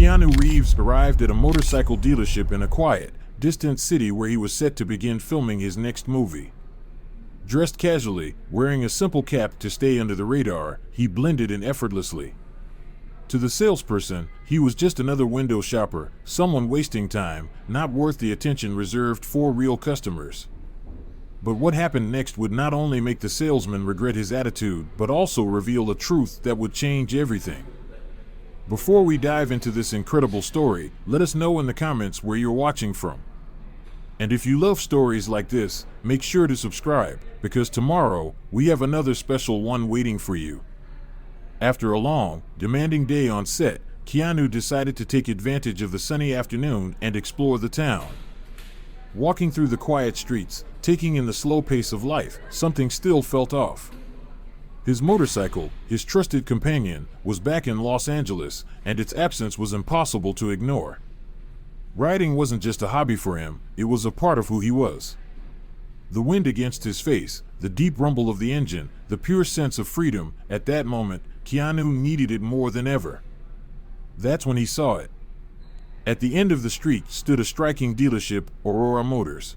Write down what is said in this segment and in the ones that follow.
Keanu Reeves arrived at a motorcycle dealership in a quiet, distant city where he was set to begin filming his next movie. Dressed casually, wearing a simple cap to stay under the radar, he blended in effortlessly. To the salesperson, he was just another window shopper, someone wasting time, not worth the attention reserved for real customers. But what happened next would not only make the salesman regret his attitude, but also reveal a truth that would change everything. Before we dive into this incredible story, let us know in the comments where you're watching from. And if you love stories like this, make sure to subscribe, because tomorrow, we have another special one waiting for you. After a long, demanding day on set, Keanu decided to take advantage of the sunny afternoon and explore the town. Walking through the quiet streets, taking in the slow pace of life, something still felt off. His motorcycle, his trusted companion, was back in Los Angeles, and its absence was impossible to ignore. Riding wasn't just a hobby for him, it was a part of who he was. The wind against his face, the deep rumble of the engine, the pure sense of freedom, at that moment, Keanu needed it more than ever. That's when he saw it. At the end of the street stood a striking dealership, Aurora Motors.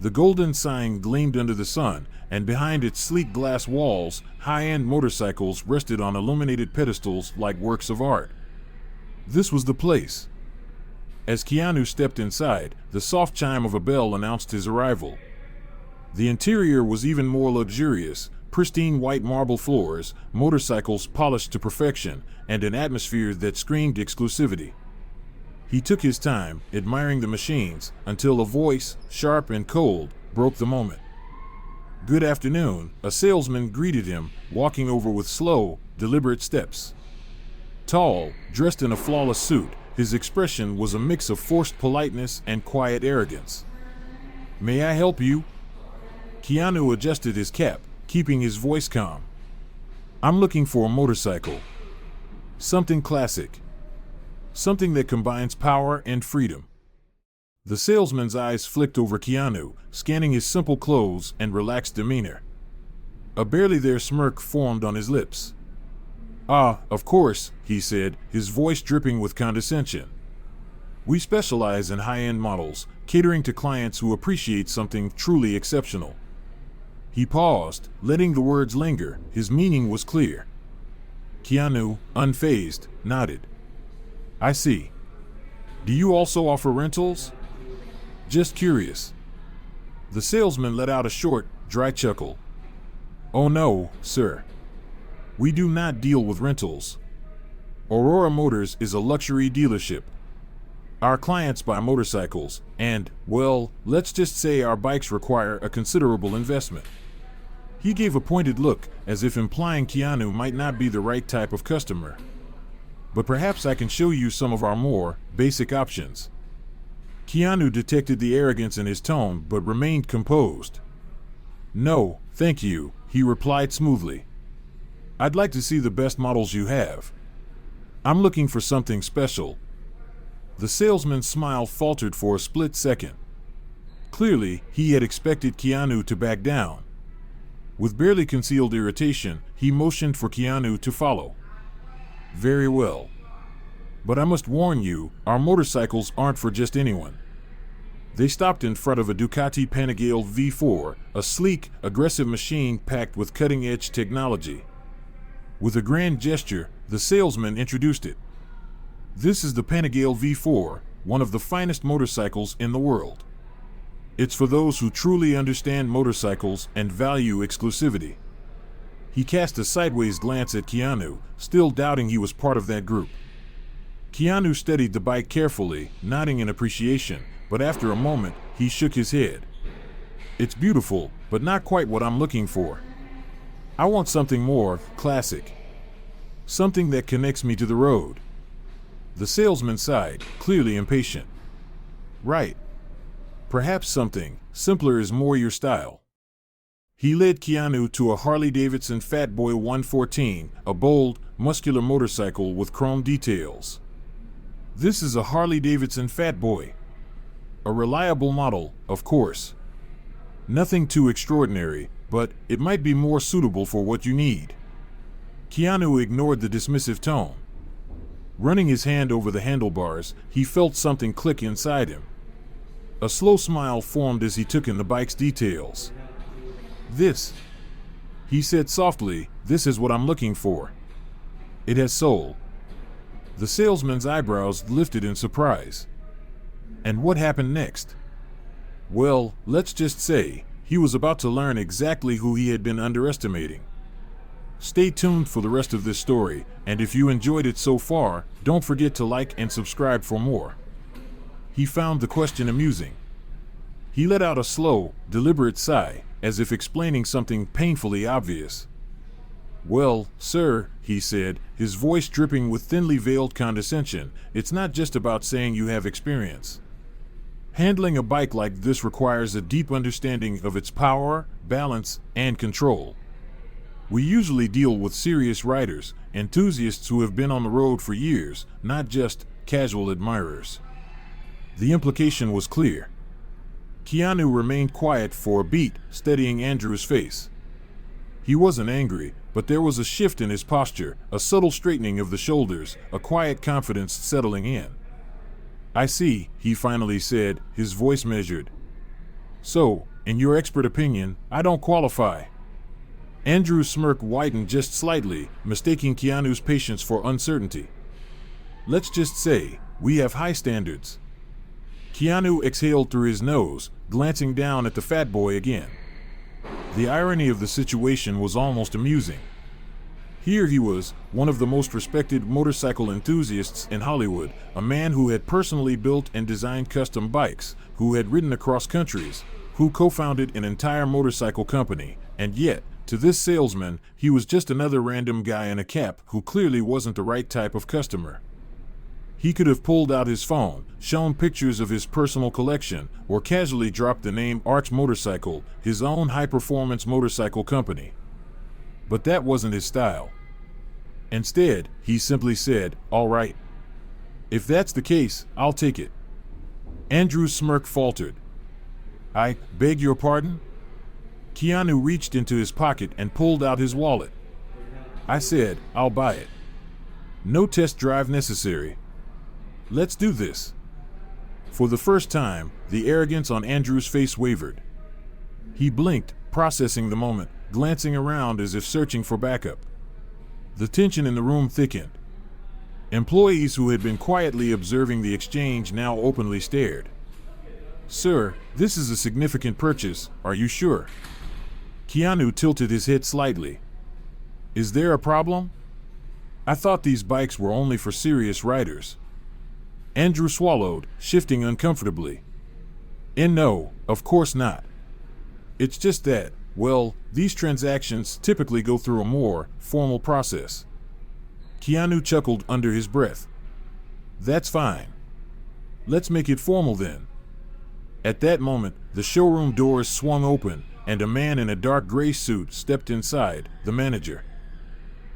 The golden sign gleamed under the sun, and behind its sleek glass walls, high-end motorcycles rested on illuminated pedestals like works of art. This was the place. As Keanu stepped inside, the soft chime of a bell announced his arrival. The interior was even more luxurious, pristine white marble floors, motorcycles polished to perfection, and an atmosphere that screamed exclusivity. He took his time, admiring the machines, until a voice, sharp and cold, broke the moment. "Good afternoon," a salesman greeted him, walking over with slow, deliberate steps. Tall, dressed in a flawless suit, his expression was a mix of forced politeness and quiet arrogance. "May I help you?" Keanu adjusted his cap, keeping his voice calm. "I'm looking for a motorcycle. Something classic. Something that combines power and freedom." The salesman's eyes flicked over Keanu, scanning his simple clothes and relaxed demeanor. A barely there smirk formed on his lips. "Ah, of course," he said, his voice dripping with condescension. "We specialize in high-end models, catering to clients who appreciate something truly exceptional." He paused, letting the words linger. His meaning was clear. Keanu, unfazed, nodded. "I see. Do you also offer rentals?" "Just curious." The salesman let out a short, dry chuckle. "Oh no, sir. We do not deal with rentals. Aurora Motors is a luxury dealership. Our clients buy motorcycles, and, well, let's just say our bikes require a considerable investment." He gave a pointed look, as if implying Keanu might not be the right type of customer. "But perhaps I can show you some of our more basic options." Keanu detected the arrogance in his tone but remained composed. "No, thank you," he replied smoothly. "I'd like to see the best models you have. I'm looking for something special." The salesman's smile faltered for a split second. Clearly, he had expected Keanu to back down. With barely concealed irritation, he motioned for Keanu to follow. "Very well. But I must warn you, our motorcycles aren't for just anyone." They stopped in front of a Ducati Panigale V4, a sleek, aggressive machine packed with cutting-edge technology. With a grand gesture, the salesman introduced it. "This is the Panigale V4, one of the finest motorcycles in the world. It's for those who truly understand motorcycles and value exclusivity." He cast a sideways glance at Keanu, still doubting he was part of that group. Keanu studied the bike carefully, nodding in appreciation, but after a moment, he shook his head. "It's beautiful, but not quite what I'm looking for. I want something more classic. Something that connects me to the road." The salesman sighed, clearly impatient. "Right. Perhaps something simpler is more your style." He led Keanu to a Harley-Davidson Fatboy 114, a bold, muscular motorcycle with chrome details. "This is a Harley-Davidson Fatboy. A reliable model, of course. Nothing too extraordinary, but it might be more suitable for what you need." Keanu ignored the dismissive tone. Running his hand over the handlebars, he felt something click inside him. A slow smile formed as he took in the bike's details. "This," he said softly, "this is what I'm looking for. It has soul." The salesman's eyebrows lifted in surprise. And what happened next? Well, let's just say, he was about to learn exactly who he had been underestimating. Stay tuned for the rest of this story, and if you enjoyed it so far, don't forget to like and subscribe for more. He found the question amusing. He let out a slow, deliberate sigh, as if explaining something painfully obvious. "Well, sir," he said, his voice dripping with thinly veiled condescension, "it's not just about saying you have experience. Handling a bike like this requires a deep understanding of its power, balance, and control. We usually deal with serious riders, enthusiasts who have been on the road for years, not just casual admirers." The implication was clear. Keanu remained quiet for a beat, studying Andrew's face. He wasn't angry, but there was a shift in his posture, a subtle straightening of the shoulders, a quiet confidence settling in. "I see," he finally said, his voice measured. "So, in your expert opinion, I don't qualify." Andrew's smirk widened just slightly, mistaking Keanu's patience for uncertainty. "Let's just say, we have high standards." Keanu exhaled through his nose, glancing down at the fat boy again. The irony of the situation was almost amusing. Here he was, one of the most respected motorcycle enthusiasts in Hollywood, a man who had personally built and designed custom bikes, who had ridden across countries, who co-founded an entire motorcycle company, and yet, to this salesman, he was just another random guy in a cap who clearly wasn't the right type of customer. He could have pulled out his phone, shown pictures of his personal collection, or casually dropped the name Arch Motorcycle, his own high-performance motorcycle company. But that wasn't his style. Instead, he simply said, "All right. If that's the case, I'll take it." Andrew's smirk faltered. "I beg your pardon?" Keanu reached into his pocket and pulled out his wallet. "I said, I'll buy it. No test drive necessary. Let's do this." For the first time, the arrogance on Andrew's face wavered. He blinked, processing the moment, glancing around as if searching for backup. The tension in the room thickened. Employees who had been quietly observing the exchange now openly stared. "Sir, this is a significant purchase, are you sure?" Keanu tilted his head slightly. "Is there a problem? I thought these bikes were only for serious riders." Andrew swallowed, shifting uncomfortably. "And no, of course not. It's just that, well, these transactions typically go through a more formal process." Keanu chuckled under his breath. "That's fine. Let's make it formal then." At that moment, the showroom doors swung open, and a man in a dark gray suit stepped inside, the manager.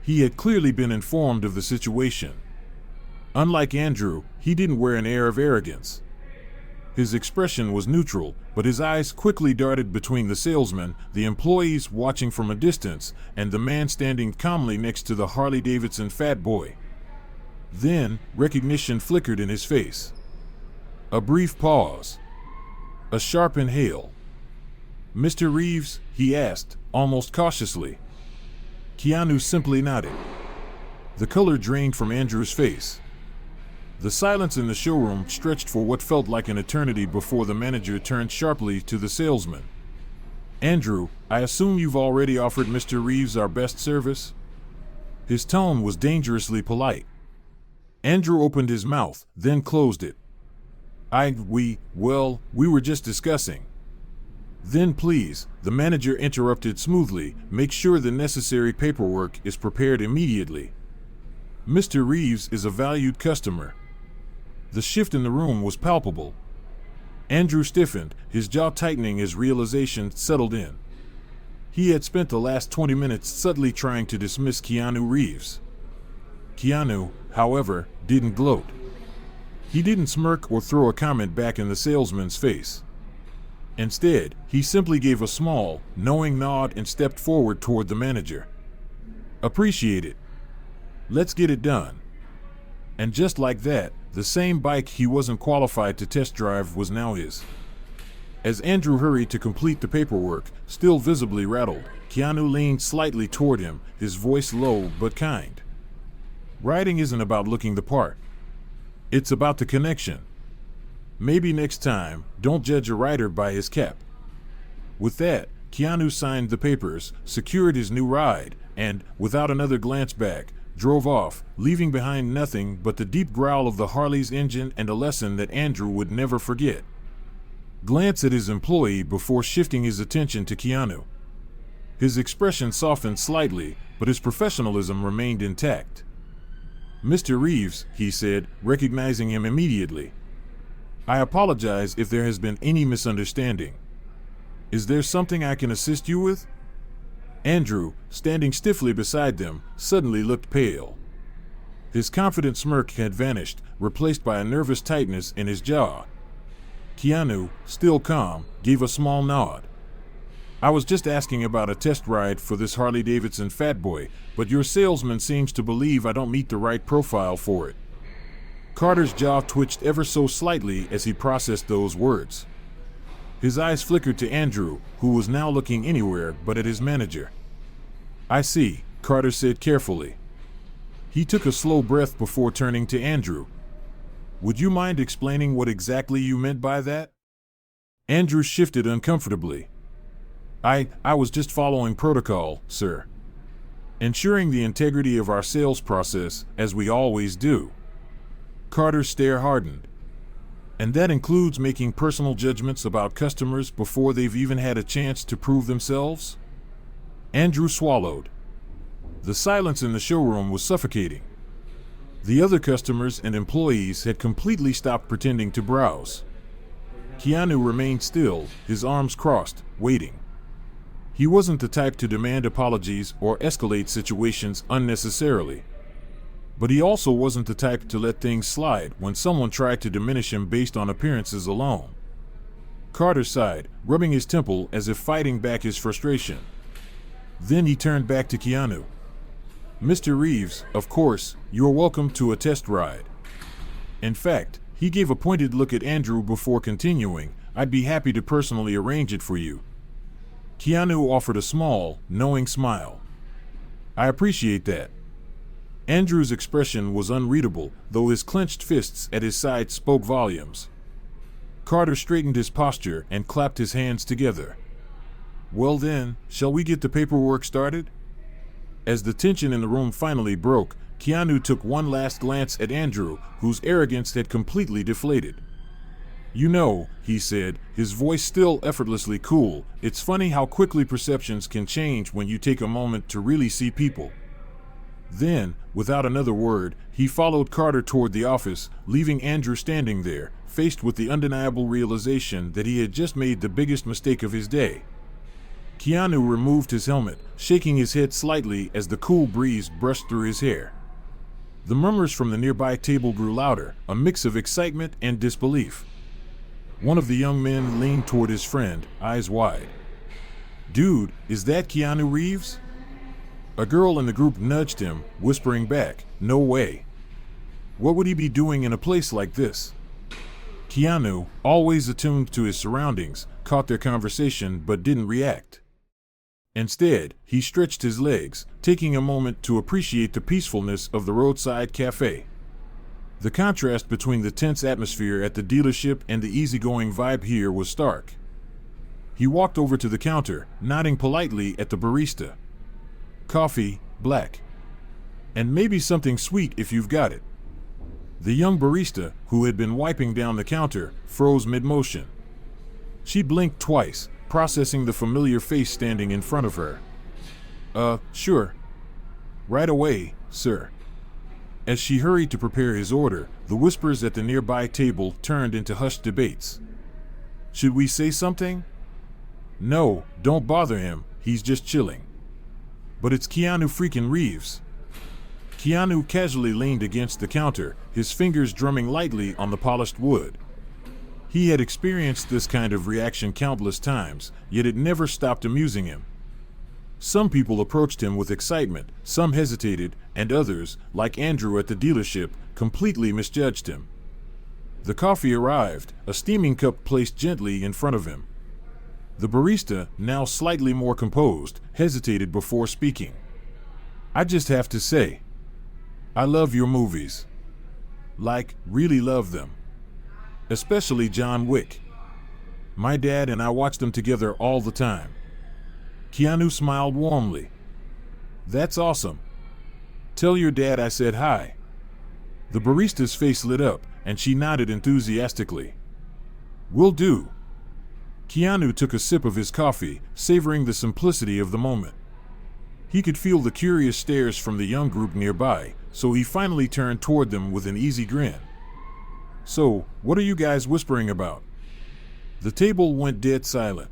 He had clearly been informed of the situation. Unlike Andrew, he didn't wear an air of arrogance. His expression was neutral, but his eyes quickly darted between the salesman, the employees watching from a distance, and the man standing calmly next to the Harley-Davidson fat boy. Then, recognition flickered in his face. A brief pause. A sharp inhale. "Mr. Reeves?" he asked, almost cautiously. Keanu simply nodded. The color drained from Andrew's face. The silence in the showroom stretched for what felt like an eternity before the manager turned sharply to the salesman. "Andrew, I assume you've already offered Mr. Reeves our best service?" His tone was dangerously polite. Andrew opened his mouth, then closed it. We were just discussing." "Then please," the manager interrupted smoothly, "make sure the necessary paperwork is prepared immediately. Mr. Reeves is a valued customer." The shift in the room was palpable. Andrew stiffened, his jaw tightening as realization settled in. He had spent the last 20 minutes subtly trying to dismiss Keanu Reeves. Keanu, however, didn't gloat. He didn't smirk or throw a comment back in the salesman's face. Instead, he simply gave a small, knowing nod and stepped forward toward the manager. "Appreciate it. Let's get it done." And just like that, the same bike he wasn't qualified to test drive was now his. As Andrew hurried to complete the paperwork, still visibly rattled, Keanu leaned slightly toward him, his voice low but kind. Riding isn't about looking the part. It's about the connection. Maybe next time, don't judge a rider by his cap. With that, Keanu signed the papers, secured his new ride, and, without another glance back, drove off, leaving behind nothing but the deep growl of the Harley's engine and a lesson that Andrew would never forget. Glance at his employee before shifting his attention to Keanu. His expression softened slightly, but his professionalism remained intact. "Mr. Reeves," he said, recognizing him immediately. "I apologize if there has been any misunderstanding. Is there something I can assist you with?" Andrew, standing stiffly beside them, suddenly looked pale. His confident smirk had vanished, replaced by a nervous tightness in his jaw. Keanu, still calm, gave a small nod. "I was just asking about a test ride for this Harley-Davidson Fatboy, but your salesman seems to believe I don't meet the right profile for it." Carter's jaw twitched ever so slightly as he processed those words. His eyes flickered to Andrew, who was now looking anywhere but at his manager. "I see," Carter said carefully. He took a slow breath before turning to Andrew. "Would you mind explaining what exactly you meant by that?" Andrew shifted uncomfortably. I was just following protocol, sir. Ensuring the integrity of our sales process, as we always do." Carter's stare hardened. "And that includes making personal judgments about customers before they've even had a chance to prove themselves?" Andrew swallowed. The silence in the showroom was suffocating. The other customers and employees had completely stopped pretending to browse. Keanu remained still, his arms crossed, waiting. He wasn't the type to demand apologies or escalate situations unnecessarily. But he also wasn't the type to let things slide when someone tried to diminish him based on appearances alone. Carter sighed, rubbing his temple as if fighting back his frustration. Then he turned back to Keanu. "Mr. Reeves, of course, you are welcome to a test ride. In fact," he gave a pointed look at Andrew before continuing, "I'd be happy to personally arrange it for you." Keanu offered a small, knowing smile. "I appreciate that." Andrew's expression was unreadable, though his clenched fists at his side spoke volumes. Carter straightened his posture and clapped his hands together. "Well then, shall we get the paperwork started?" As the tension in the room finally broke, Keanu took one last glance at Andrew, whose arrogance had completely deflated. "You know," he said, his voice still effortlessly cool, "it's funny how quickly perceptions can change when you take a moment to really see people." Then, without another word, he followed Carter toward the office, leaving Andrew standing there, faced with the undeniable realization that he had just made the biggest mistake of his day. Keanu removed his helmet, shaking his head slightly as the cool breeze brushed through his hair. The murmurs from the nearby table grew louder, a mix of excitement and disbelief. One of the young men leaned toward his friend, eyes wide. "Dude, is that Keanu Reeves?" A girl in the group nudged him, whispering back, "No way. What would he be doing in a place like this?" Keanu, always attuned to his surroundings, caught their conversation but didn't react. Instead, he stretched his legs, taking a moment to appreciate the peacefulness of the roadside cafe. The contrast between the tense atmosphere at the dealership and the easygoing vibe here was stark. He walked over to the counter, nodding politely at the barista. "Coffee, black. And maybe something sweet if you've got it." The young barista, who had been wiping down the counter, froze mid-motion. She blinked twice, processing the familiar face standing in front of her. Sure. Right away, sir." As she hurried to prepare his order, the whispers at the nearby table turned into hushed debates. "Should we say something?" "No, don't bother him, he's just chilling." "But it's Keanu freaking Reeves." Keanu casually leaned against the counter, his fingers drumming lightly on the polished wood. He had experienced this kind of reaction countless times, yet it never stopped amusing him. Some people approached him with excitement, some hesitated, and others, like Andrew at the dealership, completely misjudged him. The coffee arrived, a steaming cup placed gently in front of him. The barista, now slightly more composed, hesitated before speaking. "I just have to say, I love your movies. Like, really love them. Especially John Wick. My dad and I watch them together all the time." Keanu smiled warmly. "That's awesome. Tell your dad I said hi." The barista's face lit up, and she nodded enthusiastically. "Will do." Keanu took a sip of his coffee, savoring the simplicity of the moment. He could feel the curious stares from the young group nearby, so he finally turned toward them with an easy grin. "So, what are you guys whispering about?" The table went dead silent.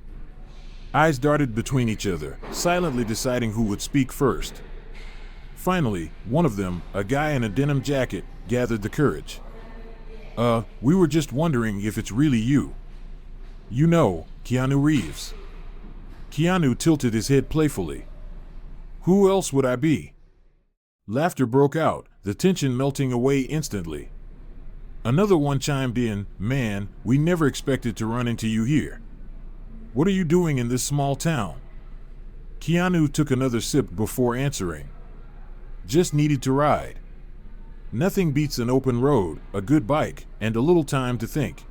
Eyes darted between each other, silently deciding who would speak first. Finally, one of them, a guy in a denim jacket, gathered the courage. We were just wondering if it's really you. You know, Keanu Reeves." Keanu tilted his head playfully. "Who else would I be?" Laughter broke out, the tension melting away instantly. Another one chimed in, "Man, we never expected to run into you here. What are you doing in this small town?" Keanu took another sip before answering. "Just needed to ride. Nothing beats an open road, a good bike, and a little time to think."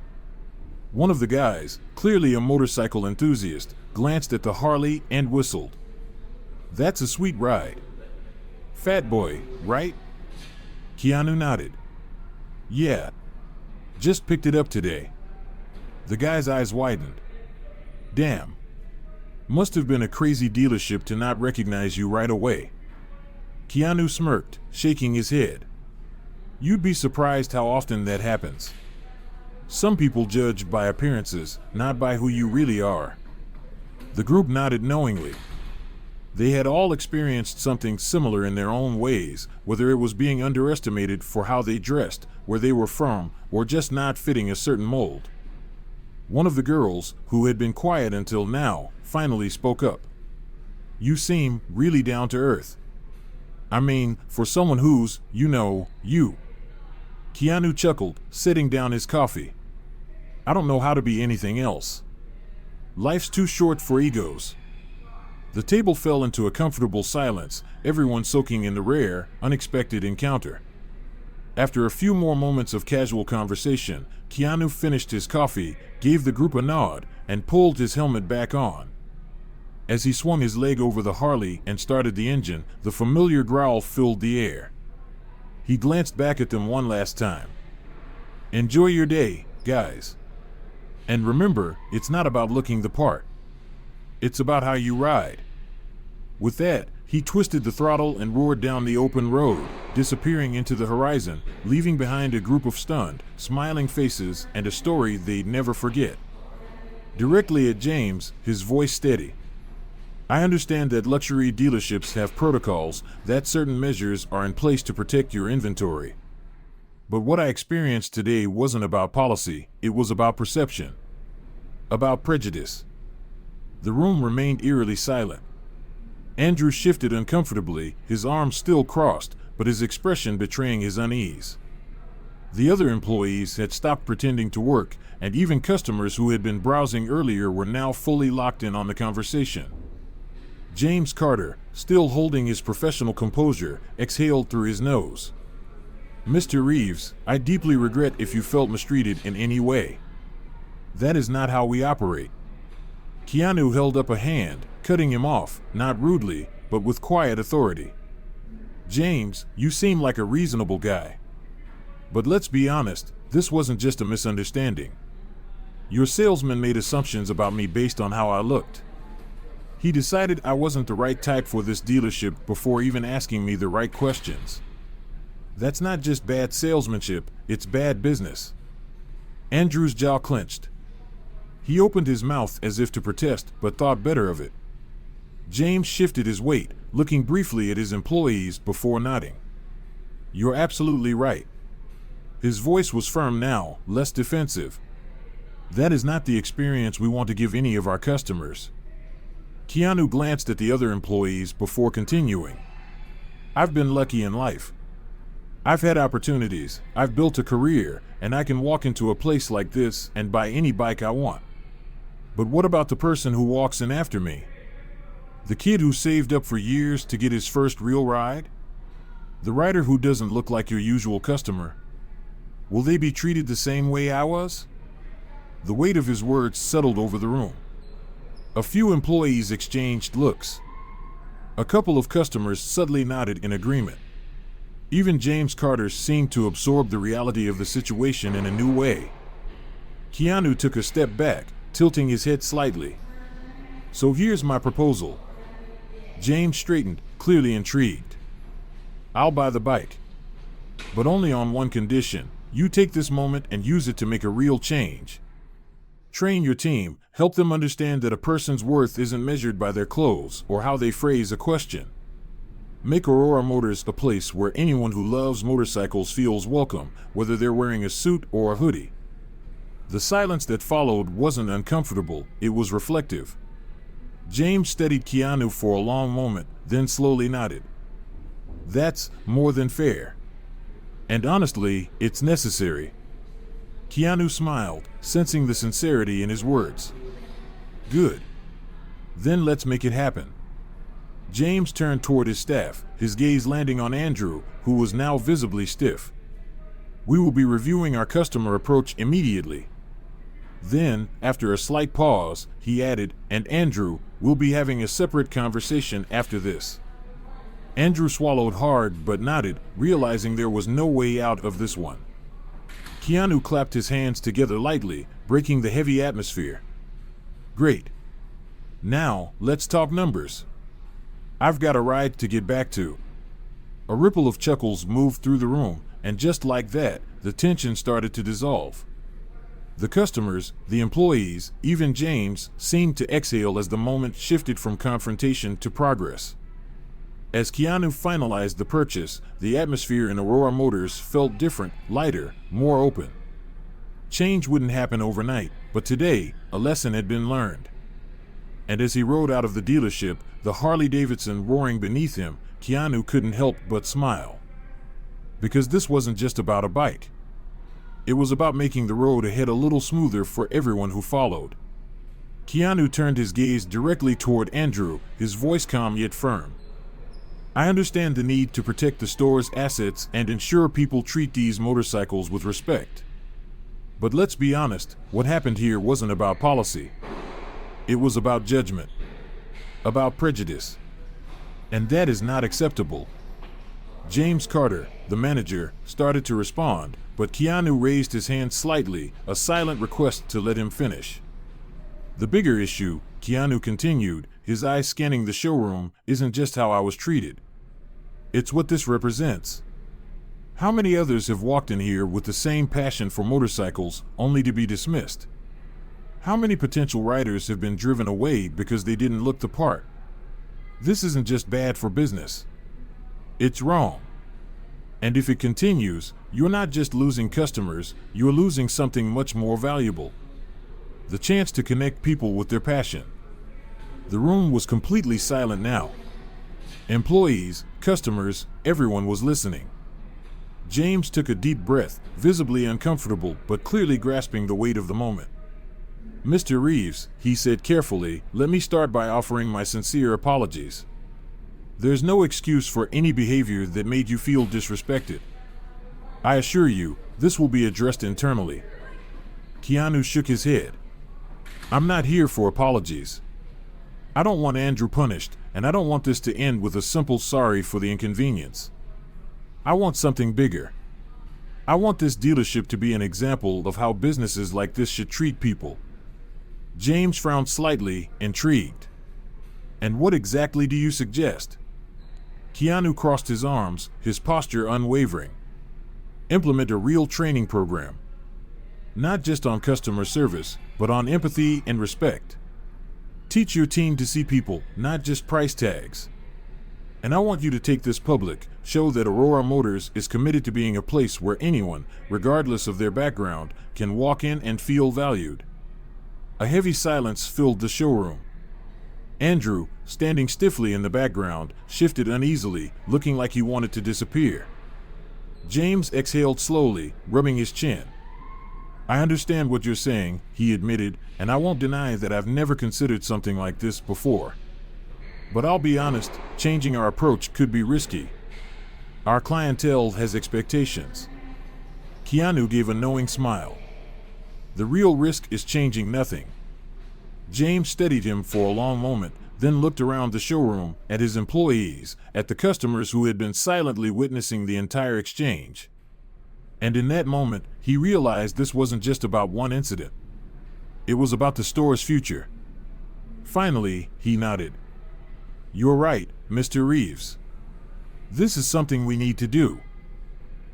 One of the guys, clearly a motorcycle enthusiast, glanced at the Harley and whistled. "That's a sweet ride. Fat boy, right?" Keanu nodded. "Yeah. Just picked it up today." The guy's eyes widened. "Damn. Must have been a crazy dealership to not recognize you right away." Keanu smirked, shaking his head. "You'd be surprised how often that happens. Some people judge by appearances, not by who you really are." The group nodded knowingly. They had all experienced something similar in their own ways, whether it was being underestimated for how they dressed, where they were from, or just not fitting a certain mold. One of the girls, who had been quiet until now, finally spoke up. "You seem really down to earth. I mean, for someone who's, you." Keanu chuckled, setting down his coffee. "I don't know how to be anything else. Life's too short for egos." The table fell into a comfortable silence, everyone soaking in the rare, unexpected encounter. After a few more moments of casual conversation, Keanu finished his coffee, gave the group a nod, and pulled his helmet back on. As he swung his leg over the Harley and started the engine, the familiar growl filled the air. He glanced back at them one last time. "Enjoy your day, guys. And remember, it's not about looking the part. It's about how you ride." With that, he twisted the throttle and roared down the open road, disappearing into the horizon, leaving behind a group of stunned, smiling faces and a story they'd never forget. Directly at James, his voice steady. "I understand that luxury dealerships have protocols, that certain measures are in place to protect your inventory. But what I experienced today wasn't about policy, it was about perception. About prejudice." The room remained eerily silent. Andrew shifted uncomfortably, his arms still crossed, but his expression betraying his unease. The other employees had stopped pretending to work, and even customers who had been browsing earlier were now fully locked in on the conversation. James Carter, still holding his professional composure, exhaled through his nose. "Mr. Reeves, I deeply regret if you felt mistreated in any way. That is not how we operate." Keanu held up a hand, cutting him off, not rudely, but with quiet authority. "James, you seem like a reasonable guy. But let's be honest, this wasn't just a misunderstanding. Your salesman made assumptions about me based on how I looked. He decided I wasn't the right type for this dealership before even asking me the right questions. That's not just bad salesmanship, it's bad business." Andrew's jaw clenched. He opened his mouth as if to protest, but thought better of it. James shifted his weight, looking briefly at his employees before nodding. "You're absolutely right." His voice was firm now, less defensive. "That is not the experience we want to give any of our customers. Keanu glanced at the other employees before continuing. I've been lucky in life. I've had opportunities, I've built a career, and I can walk into a place like this and buy any bike I want. But what about the person who walks in after me? The kid who saved up for years to get his first real ride? The rider who doesn't look like your usual customer? Will they be treated the same way I was? The weight of his words settled over the room. A few employees exchanged looks. A couple of customers subtly nodded in agreement. Even James Carter seemed to absorb the reality of the situation in a new way. Keanu took a step back, tilting his head slightly. So here's my proposal. James straightened, clearly intrigued. I'll buy the bike. But only on one condition. You take this moment and use it to make a real change. Train your team, help them understand that a person's worth isn't measured by their clothes or how they phrase a question. Make Aurora Motors a place where anyone who loves motorcycles feels welcome, whether they're wearing a suit or a hoodie. The silence that followed wasn't uncomfortable, it was reflective. James studied Keanu for a long moment, then slowly nodded. That's more than fair. And honestly, it's necessary. Keanu smiled, sensing the sincerity in his words. Good. Then let's make it happen. James turned toward his staff, his gaze landing on Andrew, who was now visibly stiff. We will be reviewing our customer approach immediately. Then, after a slight pause, he added, and Andrew, we'll be having a separate conversation after this. Andrew swallowed hard but nodded, realizing there was no way out of this one. Keanu clapped his hands together lightly, breaking the heavy atmosphere. Great. Now, let's talk numbers. I've got a ride to get back to. A ripple of chuckles moved through the room, and just like that, the tension started to dissolve. The customers, the employees, even James, seemed to exhale as the moment shifted from confrontation to progress. As Keanu finalized the purchase, the atmosphere in Aurora Motors felt different, lighter, more open. Change wouldn't happen overnight, but today, a lesson had been learned. And as he rode out of the dealership, the Harley-Davidson roaring beneath him, Keanu couldn't help but smile. Because this wasn't just about a bike. It was about making the road ahead a little smoother for everyone who followed. Keanu turned his gaze directly toward Andrew, his voice calm yet firm. I understand the need to protect the store's assets and ensure people treat these motorcycles with respect. But let's be honest, what happened here wasn't about policy. It was about judgment. About prejudice. And that is not acceptable. James Carter, the manager, started to respond, but Keanu raised his hand slightly, a silent request to let him finish. The bigger issue, Keanu continued, his eyes scanning the showroom, isn't just how I was treated. It's what this represents. How many others have walked in here with the same passion for motorcycles, only to be dismissed? How many potential riders have been driven away because they didn't look the part? This isn't just bad for business. It's wrong. And if it continues, you're not just losing customers, you're losing something much more valuable. The chance to connect people with their passion. The room was completely silent now. Employees, customers, everyone was listening. James took a deep breath, visibly uncomfortable but clearly grasping the weight of the moment. Mr. Reeves, he said carefully, let me start by offering my sincere apologies. There's no excuse for any behavior that made you feel disrespected. I assure you, this will be addressed internally. Keanu shook his head. I'm not here for apologies. I don't want Andrew punished, and I don't want this to end with a simple sorry for the inconvenience. I want something bigger. I want this dealership to be an example of how businesses like this should treat people. James frowned slightly, intrigued. And what exactly do you suggest? Keanu crossed his arms, his posture unwavering. Implement a real training program. Not just on customer service, but on empathy and respect. Teach your team to see people, not just price tags. And I want you to take this public, show that Aurora Motors is committed to being a place where anyone, regardless of their background, can walk in and feel valued. A heavy silence filled the showroom. Andrew, standing stiffly in the background, shifted uneasily, looking like he wanted to disappear. James exhaled slowly, rubbing his chin. I understand what you're saying, he admitted, and I won't deny that I've never considered something like this before. But I'll be honest, changing our approach could be risky. Our clientele has expectations. Keanu gave a knowing smile. The real risk is changing nothing. James studied him for a long moment, then looked around the showroom, at his employees, at the customers who had been silently witnessing the entire exchange. And in that moment, he realized this wasn't just about one incident. It was about the store's future. Finally, he nodded. You're right, Mr. Reeves. This is something we need to do.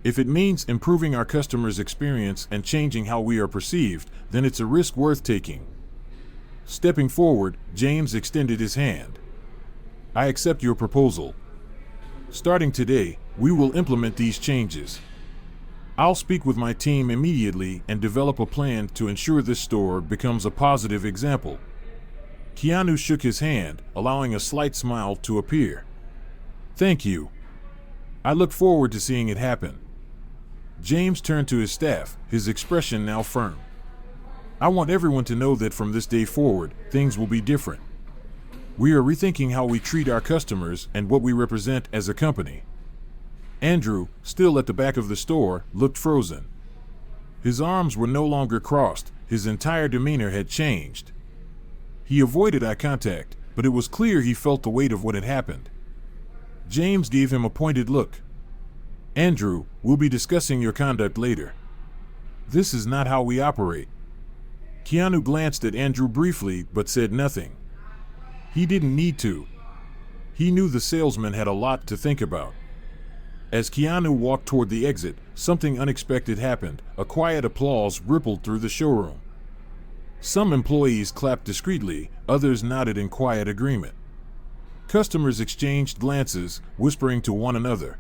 If it means improving our customers' experience and changing how we are perceived, then it's a risk worth taking. Stepping forward, James extended his hand. I accept your proposal. Starting today, we will implement these changes. I'll speak with my team immediately and develop a plan to ensure this store becomes a positive example. Keanu shook his hand, allowing a slight smile to appear. Thank you. I look forward to seeing it happen. James turned to his staff, his expression now firm. I want everyone to know that from this day forward, things will be different. We are rethinking how we treat our customers and what we represent as a company. Andrew, still at the back of the store, looked frozen. His arms were no longer crossed, his entire demeanor had changed. He avoided eye contact, but it was clear he felt the weight of what had happened. James gave him a pointed look. Andrew, we'll be discussing your conduct later. This is not how we operate. Keanu glanced at Andrew briefly but said nothing. He didn't need to. He knew the salesman had a lot to think about. As Keanu walked toward the exit, something unexpected happened. A quiet applause rippled through the showroom. Some employees clapped discreetly, others nodded in quiet agreement. Customers exchanged glances, whispering to one another.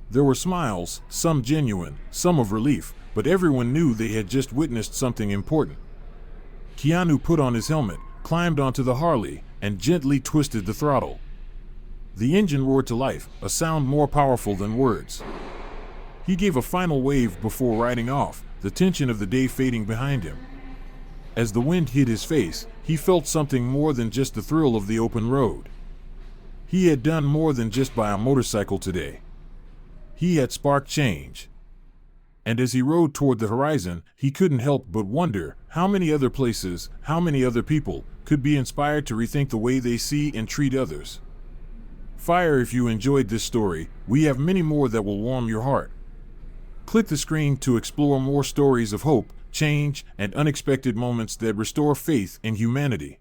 There were smiles, some genuine, some of relief, but everyone knew they had just witnessed something important. Keanu put on his helmet, climbed onto the Harley, and gently twisted the throttle. The engine roared to life, a sound more powerful than words. He gave a final wave before riding off, the tension of the day fading behind him. As the wind hit his face, he felt something more than just the thrill of the open road. He had done more than just buy a motorcycle today. He had sparked change. And as he rode toward the horizon, he couldn't help but wonder how many other places, how many other people, could be inspired to rethink the way they see and treat others. Fire if you enjoyed this story, we have many more that will warm your heart. Click the screen to explore more stories of hope, change, and unexpected moments that restore faith in humanity.